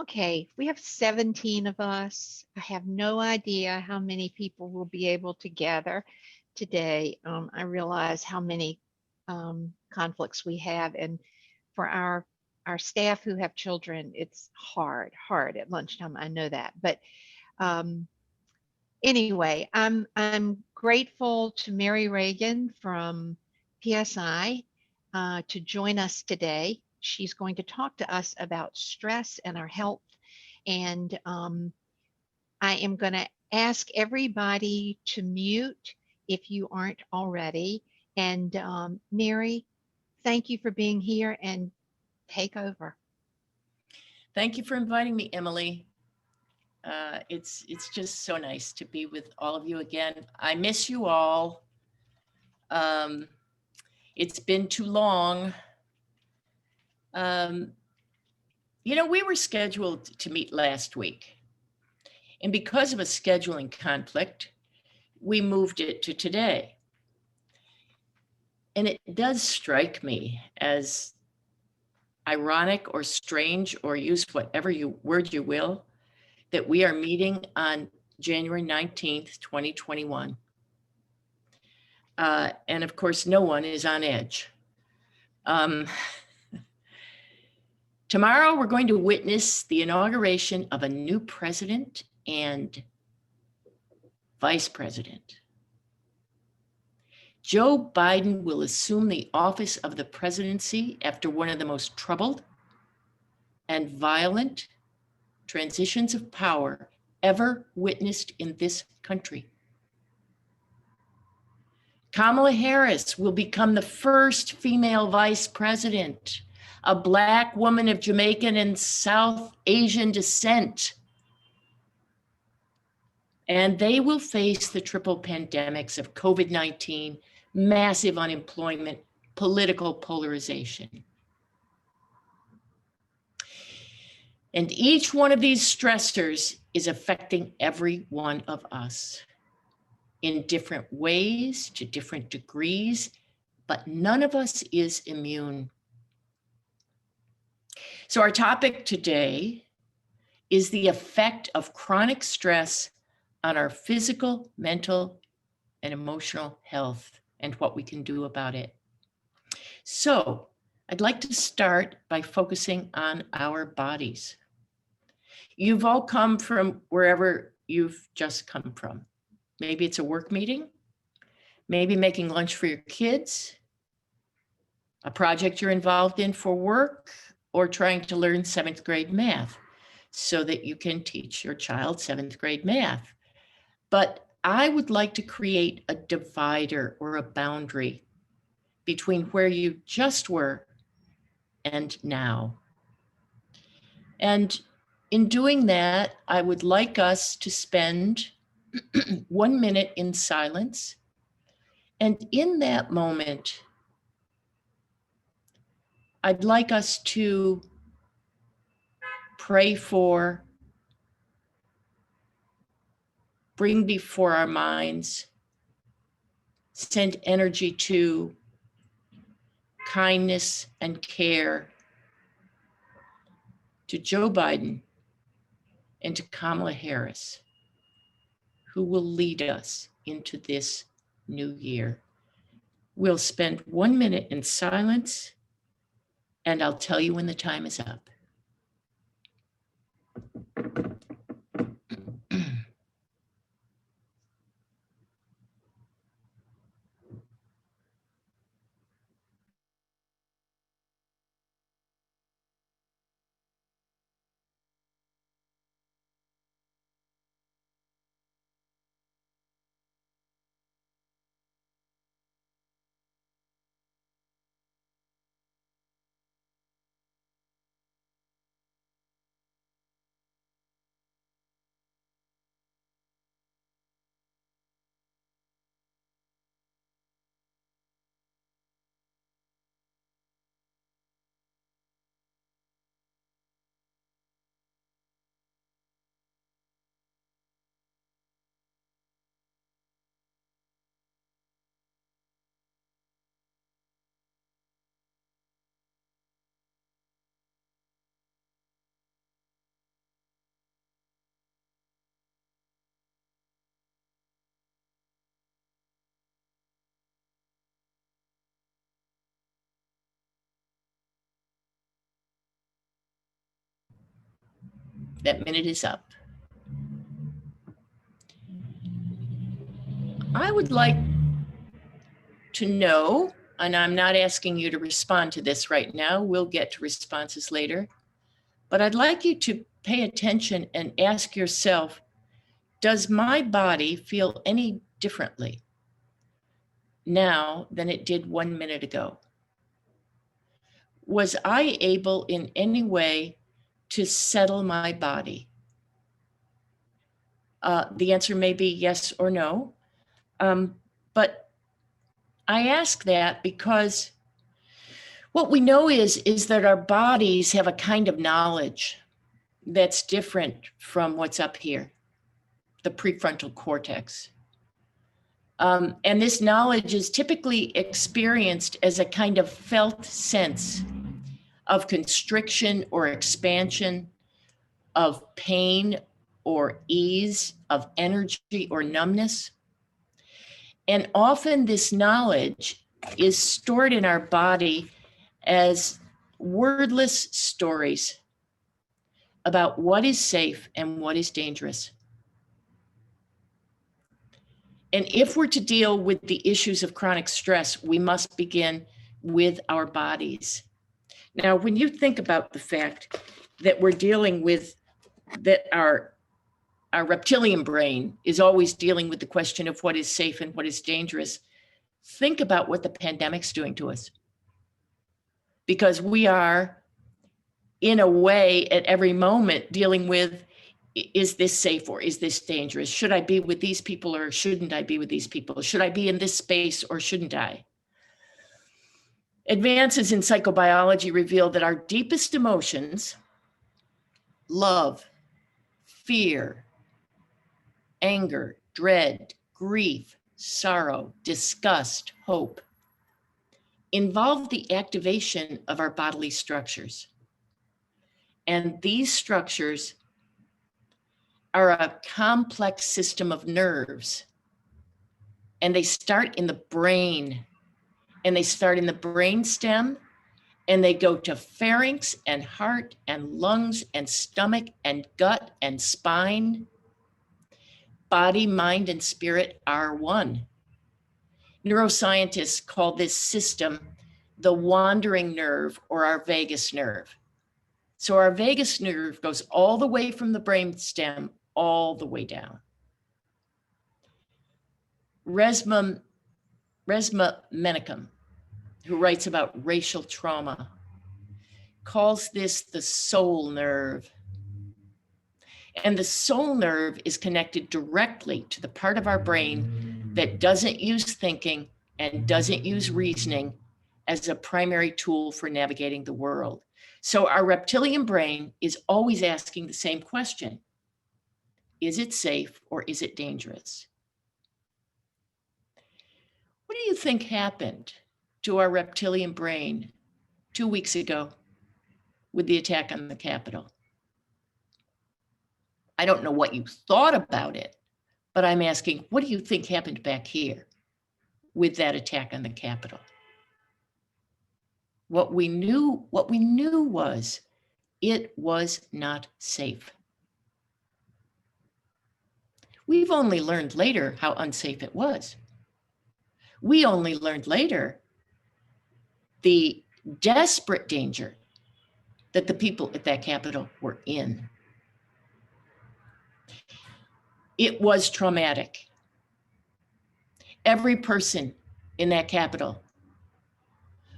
Okay, we have 17 of us. I have no idea how many people will be able to gather today. I realize how many conflicts we have, and for our staff who have children, it's hard at lunchtime. I know that, but um, anyway, I'm grateful to Mary Ragan from PSI to join us today. She's going to talk to us about stress and our health. And I am going to ask everybody to mute if you aren't already. And Mary, thank you for being here and take over. Thank you for inviting me, Emily. It's just so nice to be with all of you again. I miss you all. It's been too long. We were scheduled to meet last week. And because of a scheduling conflict, we moved it to today. And it does strike me as ironic or strange, or use whatever word you will, that we are meeting on January 19th, 2021. And of course, no one is on edge. Tomorrow, we're going to witness the inauguration of a new president and vice president. Joe Biden will assume the office of the presidency after one of the most troubled and violent transitions of power ever witnessed in this country. Kamala Harris will become the first female vice president, a Black woman of Jamaican and South Asian descent. And they will face the triple pandemics of COVID-19, massive unemployment, political polarization. And each one of these stressors is affecting every one of us in different ways, to different degrees, but none of us is immune. So our topic today is the effect of chronic stress on our physical, mental, and emotional health and what we can do about it. So I'd like to start by focusing on our bodies. You've all come from wherever you've just come from. Maybe it's a work meeting, maybe making lunch for your kids, a project you're involved in for work, or trying to learn 7th grade math so that you can teach your child 7th grade math. But I would like to create a divider or a boundary between where you just were and now. And in doing that, I would like us to spend 1 minute in silence. And in that moment, I'd like us to pray for, bring before our minds, send energy to kindness and care to Joe Biden and to Kamala Harris, who will lead us into this new year. We'll spend 1 minute in silence, and I'll tell you when the time is up. That minute is up. I would like to know, and I'm not asking you to respond to this right now, we'll get to responses later, but I'd like you to pay attention and ask yourself, does my body feel any differently now than it did 1 minute ago? Was I able in any way to settle my body? The answer may be yes or no, but I ask that because what we know is that our bodies have a kind of knowledge that's different from what's up here, the prefrontal cortex. And this knowledge is typically experienced as a kind of felt sense of constriction or expansion, of pain or ease, of energy or numbness. And often this knowledge is stored in our body as wordless stories about what is safe and what is dangerous. And if we're to deal with the issues of chronic stress, we must begin with our bodies. Now, when you think about the fact that we're dealing with, that our reptilian brain is always dealing with the question of what is safe and what is dangerous, think about what the pandemic's doing to us. Because we are, in a way, at every moment dealing with, is this safe or is this dangerous? Should I be with these people or shouldn't I be with these people? Should I be in this space or shouldn't I? Advances in psychobiology reveal that our deepest emotions, love, fear, anger, dread, grief, sorrow, disgust, hope, involve the activation of our bodily structures. And these structures are a complex system of nerves. And they start in the brain. And they start in the brain stem. And they go to pharynx and heart and lungs and stomach and gut and spine. Body, mind, and spirit are one. Neuroscientists call this system the wandering nerve or our vagus nerve. So our vagus nerve goes all the way from the brain stem all the way down. Resma Menakem, who writes about racial trauma, calls this the soul nerve. And the soul nerve is connected directly to the part of our brain that doesn't use thinking and doesn't use reasoning as a primary tool for navigating the world. So our reptilian brain is always asking the same question. Is it safe or is it dangerous? What do you think happened to our reptilian brain 2 weeks ago with the attack on the Capitol? I don't know what you thought about it, but I'm asking, what do you think happened back here with that attack on the Capitol? What we knew was it was not safe. We've only learned later how unsafe it was. We only learned later the desperate danger that the people at that Capitol were in. It was traumatic. Every person in that Capitol,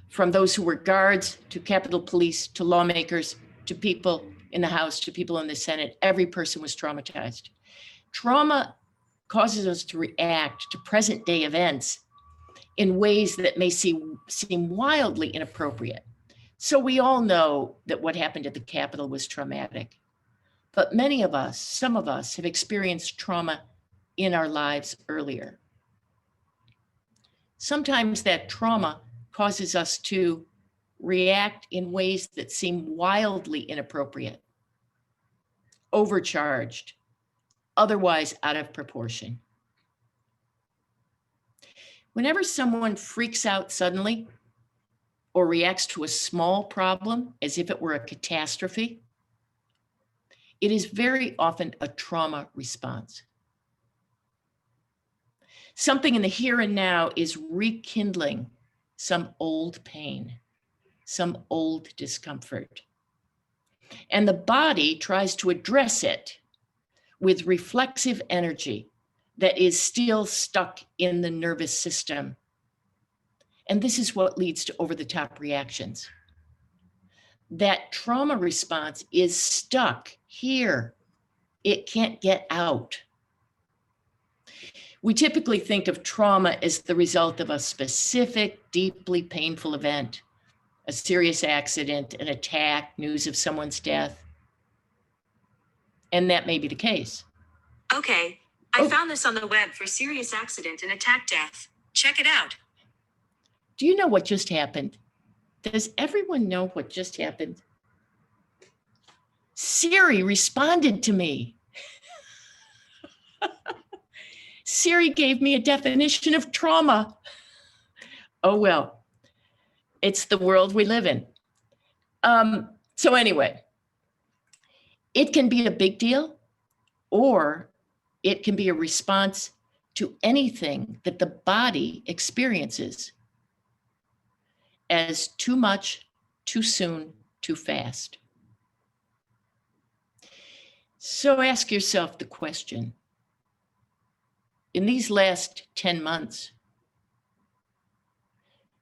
from those who were guards to Capitol Police to lawmakers to people in the House to people in the Senate, every person was traumatized. Trauma causes us to react to present day events in ways that may seem wildly inappropriate. So we all know that what happened at the Capitol was traumatic. But many of us, some of us, have experienced trauma in our lives earlier. Sometimes that trauma causes us to react in ways that seem wildly inappropriate, overcharged, otherwise out of proportion. Whenever someone freaks out suddenly or reacts to a small problem as if it were a catastrophe, it is very often a trauma response. Something in the here and now is rekindling some old pain, some old discomfort. And the body tries to address it with reflexive energy that is still stuck in the nervous system. And this is what leads to over-the-top reactions. That trauma response is stuck here. It can't get out. We typically think of trauma as the result of a specific, deeply painful event, a serious accident, an attack, news of someone's death. And that may be the case. Okay, I found this on the web for serious accident and attack death. Check it out. Do you know what just happened? Does everyone know what just happened? Siri responded to me. Siri gave me a definition of trauma. Oh, well, it's the world we live in. So anyway, it can be a big deal, or it can be a response to anything that the body experiences as too much, too soon, too fast. So ask yourself the question, in these last 10 months,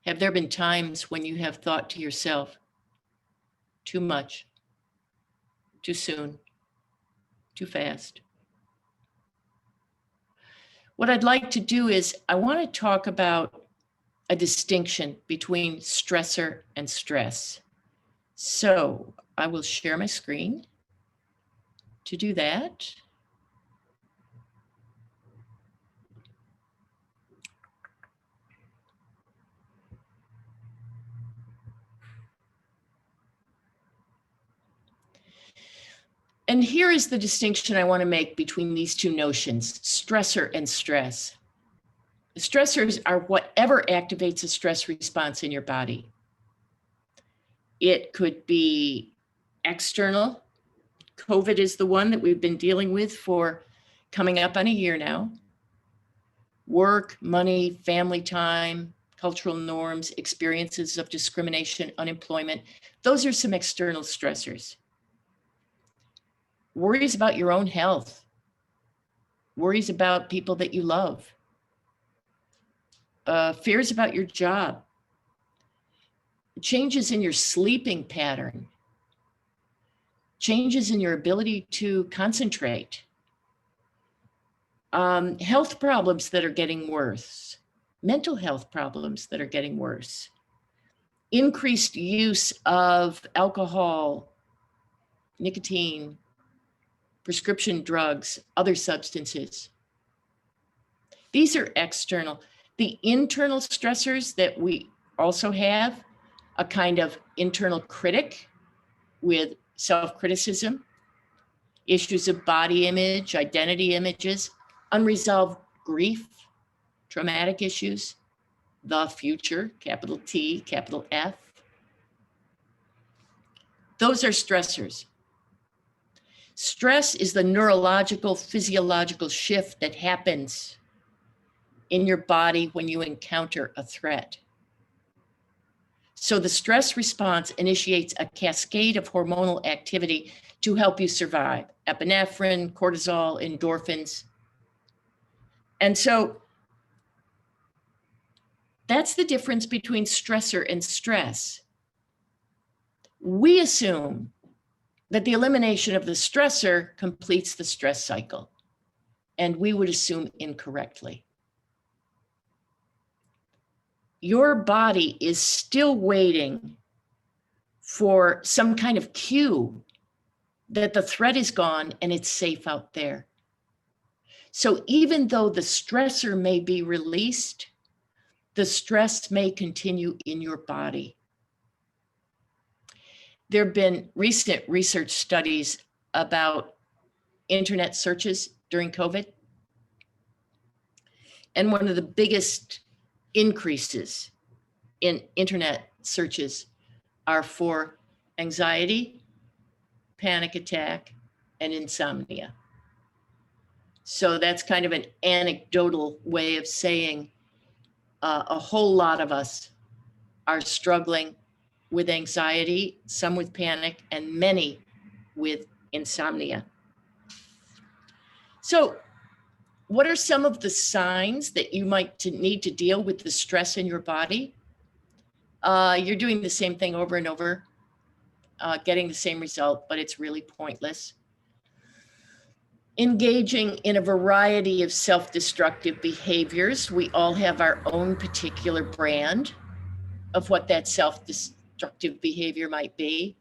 have there been times when you have thought to yourself, too much, too soon, too fast? What I'd like to do is I want to talk about a distinction between stressor and stress. So I will share my screen to do that. And here is the distinction I want to make between these two notions, stressor and stress. Stressors are whatever activates a stress response in your body. It could be external. COVID is the one that we've been dealing with for coming up on a year now. Work, money, family time, cultural norms, experiences of discrimination, unemployment. Those are some external stressors. Worries about your own health, worries about people that you love, fears about your job, changes in your sleeping pattern, changes in your ability to concentrate, health problems that are getting worse, mental health problems that are getting worse, increased use of alcohol, nicotine, prescription drugs, other substances. These are external. The internal stressors that we also have, a kind of internal critic with self-criticism, issues of body image, identity images, unresolved grief, traumatic issues, the future, capital T, capital F. Those are stressors. Stress is the neurological, physiological shift that happens in your body when you encounter a threat. So the stress response initiates a cascade of hormonal activity to help you survive. Epinephrine, cortisol, endorphins. And so that's the difference between stressor and stress. We assume that the elimination of the stressor completes the stress cycle, and we would assume incorrectly. Your body is still waiting for some kind of cue that the threat is gone and it's safe out there. So even though the stressor may be released, the stress may continue in your body. There have been recent research studies about internet searches during COVID. And one of the biggest increases in internet searches are for anxiety, panic attack, and insomnia. So that's kind of an anecdotal way of saying a whole lot of us are struggling with anxiety, some with panic, and many with insomnia. So what are some of the signs that you might need to deal with the stress in your body? You're doing the same thing over and over, getting the same result, but it's really pointless. Engaging in a variety of self-destructive behaviors. We all have our own particular brand of what that self-destructive behavior might be.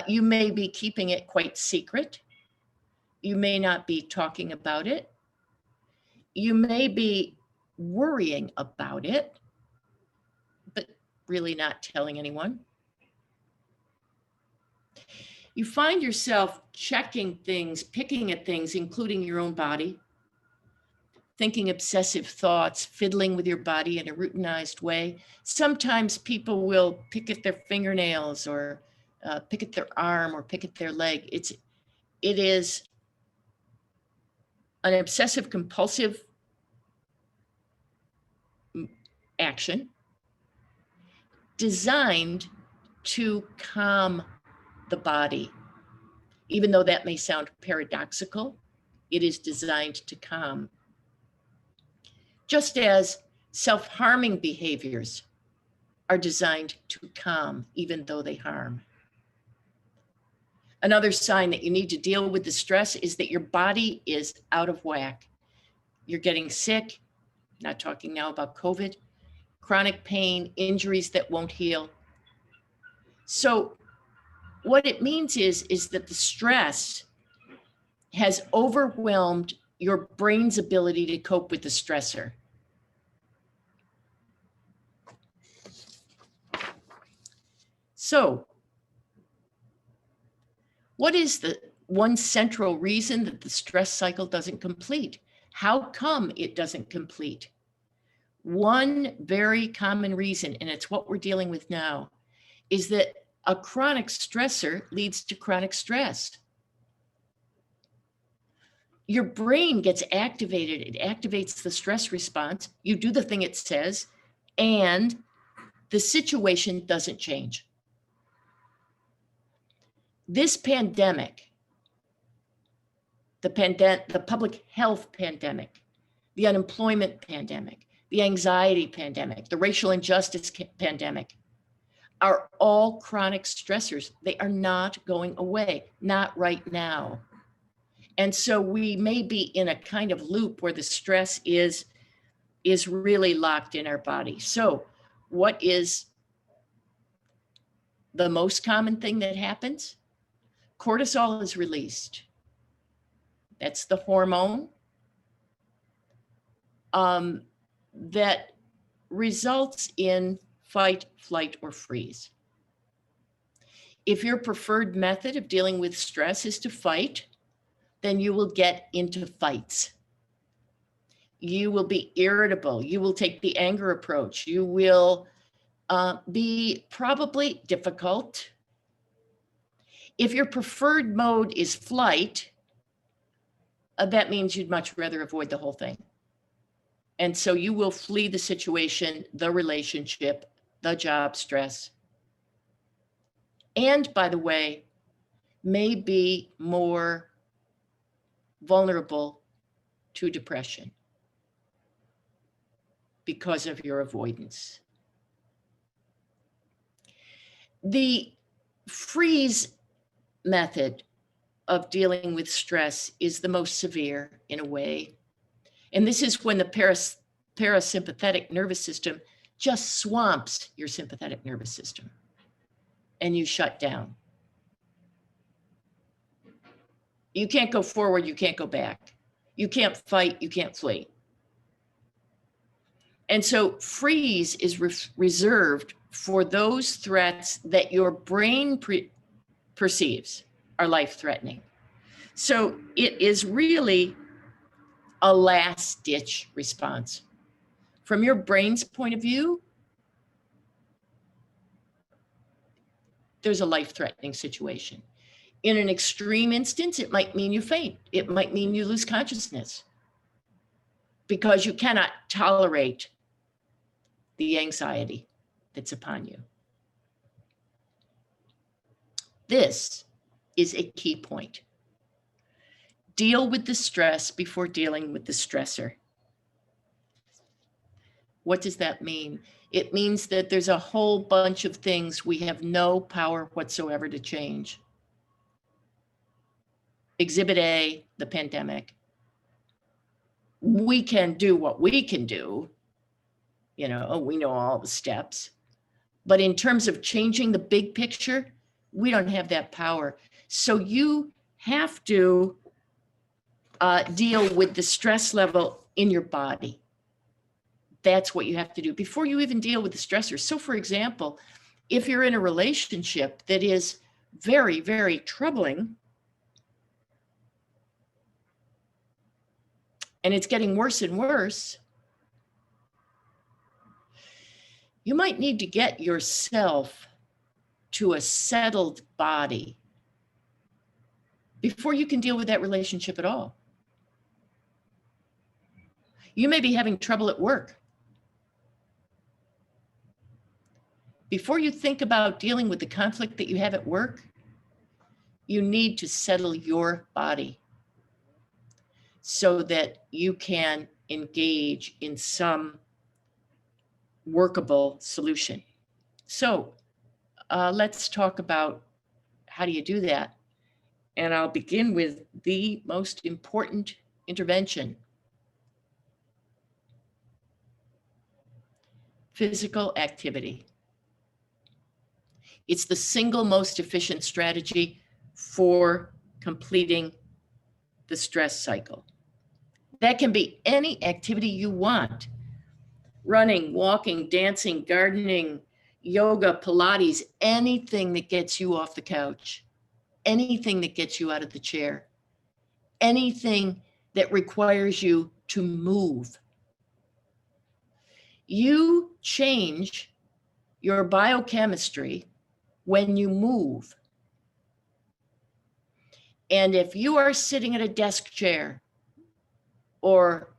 You may be keeping it quite secret. You may not be talking about it. You may be worrying about it, but really not telling anyone. You find yourself checking things, picking at things, including your own body, thinking obsessive thoughts, fiddling with your body in a routinized way. Sometimes people will pick at their fingernails or pick at their arm or pick at their leg. It is an obsessive compulsive action designed to calm the body. Even though that may sound paradoxical, it is designed to calm. Just as self-harming behaviors are designed to calm, even though they harm. Another sign that you need to deal with the stress is that your body is out of whack. You're getting sick, not talking now about COVID, chronic pain, injuries that won't heal. So what it means is that the stress has overwhelmed your brain's ability to cope with the stressor. So, what is the one central reason that the stress cycle doesn't complete? How come it doesn't complete? One very common reason, and it's what we're dealing with now, is that a chronic stressor leads to chronic stress. Your brain gets activated. It activates the stress response. You do the thing it says, and the situation doesn't change. This pandemic, the public health pandemic, the unemployment pandemic, the anxiety pandemic, the racial injustice pandemic, are all chronic stressors. They are not going away, not right now. And so we may be in a kind of loop where the stress is really locked in our body. So what is the most common thing that happens? Cortisol is released. That's the hormone that results in fight, flight, or freeze. If your preferred method of dealing with stress is to fight, then you will get into fights. You will be irritable. You will take the anger approach. You will be probably difficult. If your preferred mode is flight, that means you'd much rather avoid the whole thing. And so you will flee the situation, the relationship, the job stress. And by the way, may be more vulnerable to depression because of your avoidance. The freeze method of dealing with stress is the most severe in a way. And this is when the parasympathetic nervous system just swamps your sympathetic nervous system and you shut down. You can't go forward, you can't go back. You can't fight, you can't flee. And so freeze is reserved for those threats that your brain perceives are life-threatening. So it is really a last-ditch response. From your brain's point of view, there's a life-threatening situation. In an extreme instance, it might mean you faint. It might mean you lose consciousness because you cannot tolerate the anxiety that's upon you. This is a key point. Deal with the stress before dealing with the stressor. What does that mean? It means that there's a whole bunch of things we have no power whatsoever to change. Exhibit A, the pandemic. We can do what we can do. We know all the steps. But in terms of changing the big picture, we don't have that power. So you have to deal with the stress level in your body. That's what you have to do before you even deal with the stressors. So for example, if you're in a relationship that is very, very troubling, and it's getting worse and worse, you might need to get yourself to a settled body before you can deal with that relationship at all. You may be having trouble at work. Before you think about dealing with the conflict that you have at work, you need to settle your body so that you can engage in some workable solution. So let's talk about how do you do that? And I'll begin with the most important intervention. Physical activity. It's the single most efficient strategy for completing the stress cycle. That can be any activity you want. Running, walking, dancing, gardening, yoga, Pilates, anything that gets you off the couch, anything that gets you out of the chair, anything that requires you to move. You change your biochemistry when you move. And if you are sitting at a desk chair or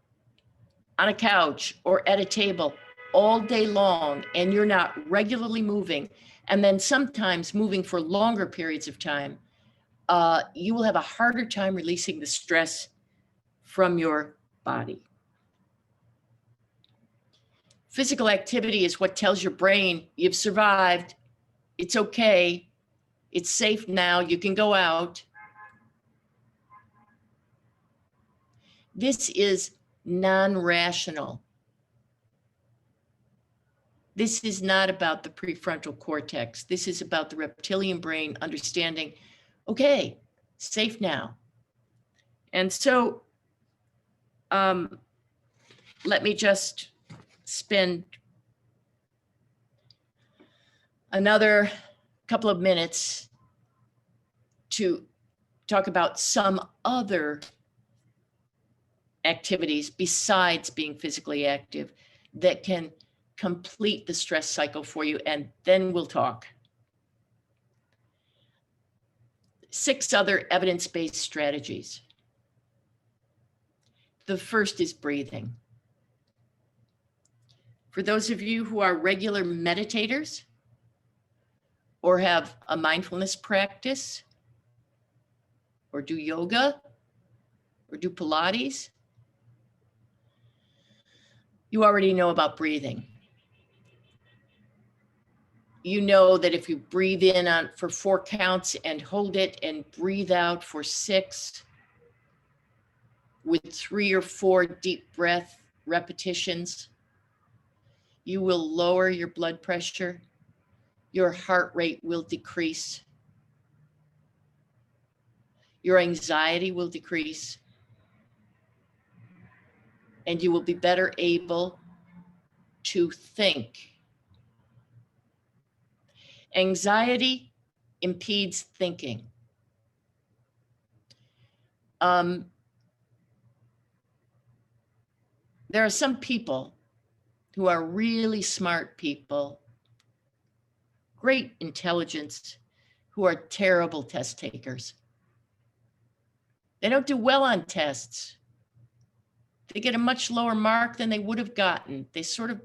on a couch or at a table all day long and you're not regularly moving, and then sometimes moving for longer periods of time, you will have a harder time releasing the stress from your body. Physical activity is what tells your brain you've survived, it's okay, it's safe now, you can go out. This is non-rational. This is not about the prefrontal cortex. This is about the reptilian brain understanding, okay, safe now. And so let me just spend another couple of minutes to talk about some other activities besides being physically active that can complete the stress cycle for you, and then we'll talk. 6 other evidence-based strategies. The first is breathing. For those of you who are regular meditators or have a mindfulness practice or do yoga or do Pilates, you already know about breathing. You know that if you breathe in for 4 counts and hold it and breathe out for 6 with 3 or 4 deep breath repetitions, you will lower your blood pressure, your heart rate will decrease, your anxiety will decrease, and you will be better able to think. Anxiety impedes thinking. There are some people who are really smart people, great intelligence, who are terrible test takers. They don't do well on tests. They get a much lower mark than they would have gotten. They sort of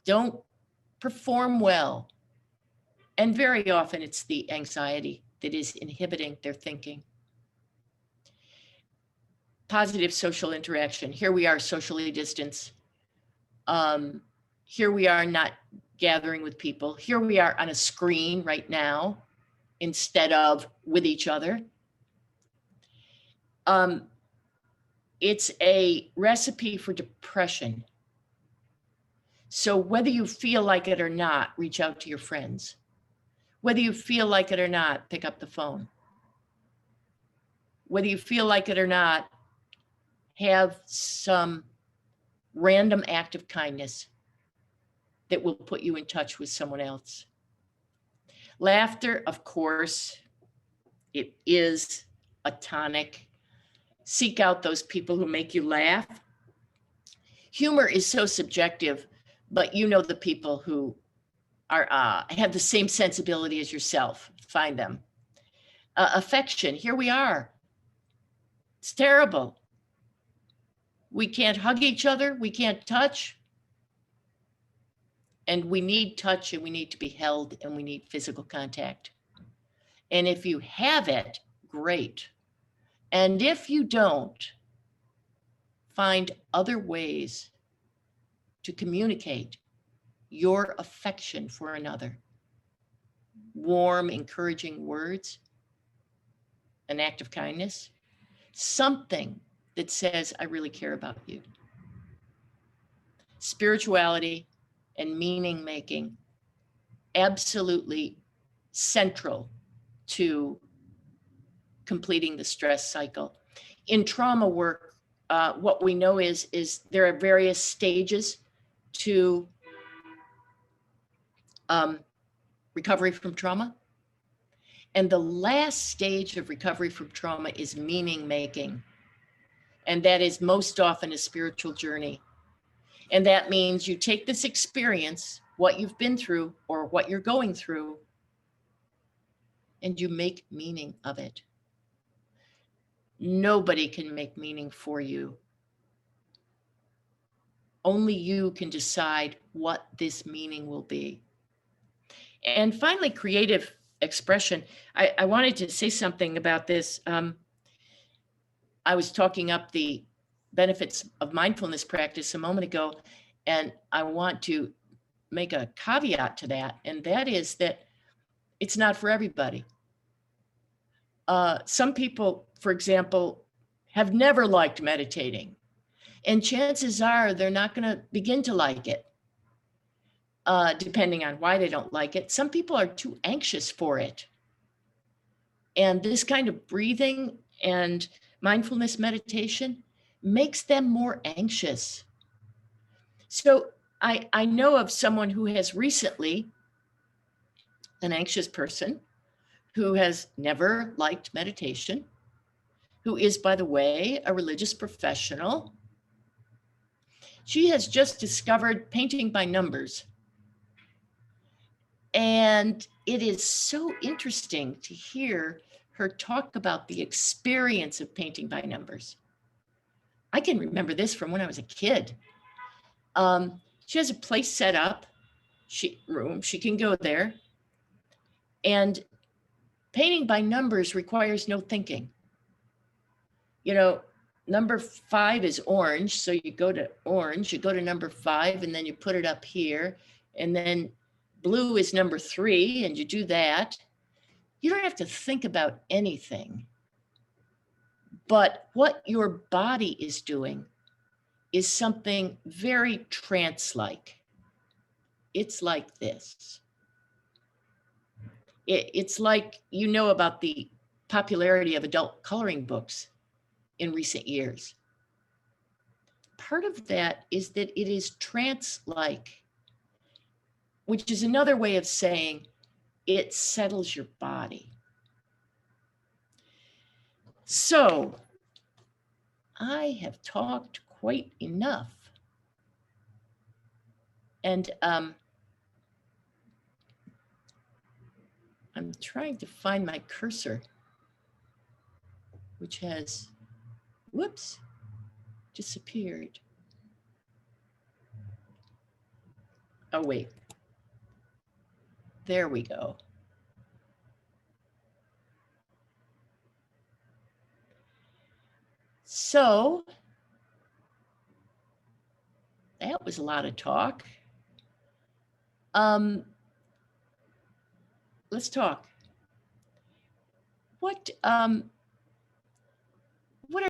don't perform well. And very often it's the anxiety that is inhibiting their thinking. Positive social interaction. Here we are socially distanced. Here we are not gathering with people. Here we are on a screen right now instead of with each other. It's a recipe for depression. So whether you feel like it or not, reach out to your friends. Whether you feel like it or not, pick up the phone. Whether you feel like it or not, have some random act of kindness that will put you in touch with someone else. Laughter, of course, it is a tonic. Seek out those people who make you laugh. Humor is so subjective, but you know the people who are have the same sensibility as yourself. Find them. Affection, here we are. It's terrible. We can't hug each other. We can't touch. And we need touch, and we need to be held, and we need physical contact. And if you have it, great. And if you don't, find other ways to communicate your affection for another. Warm, encouraging words, an act of kindness, something that says, I really care about you. Spirituality and meaning making, absolutely central to completing the stress cycle. In trauma work, what we know is there are various stages to recovery from trauma. And the last stage of recovery from trauma is meaning making. And that is most often a spiritual journey. And that means you take this experience, what you've been through or what you're going through, and you make meaning of it. Nobody can make meaning for you. Only you can decide what this meaning will be. And finally, creative expression. I wanted to say something about this. I was talking up the benefits of mindfulness practice a moment ago, and I want to make a caveat to that, and that is that it's not for everybody. Some people, for example, have never liked meditating, and chances are they're not going to begin to like it, depending on why they don't like it. Some people are too anxious for it. And this kind of breathing and mindfulness meditation makes them more anxious. So I know of someone who has recently, an anxious person, who has never liked meditation, who is, by the way, a religious professional. She has just discovered painting by numbers. And it is so interesting to hear her talk about the experience of painting by numbers. I can remember this from when I was a kid. She has a place set up, she can go there. And painting by numbers requires no thinking. You know, number 5 is orange. So you go to orange, you go to number 5, and then you put it up here. And then blue is number 3, and you do that. You don't have to think about anything. But what your body is doing is something very trance-like. It's like this. It's like, you know about the popularity of adult coloring books in recent years. Part of that is that it is trance-like, which is another way of saying it settles your body. So I have talked quite enough. And I'm trying to find my cursor, which has, whoops, disappeared. Oh, wait. There we go. So that was a lot of talk. Let's talk. What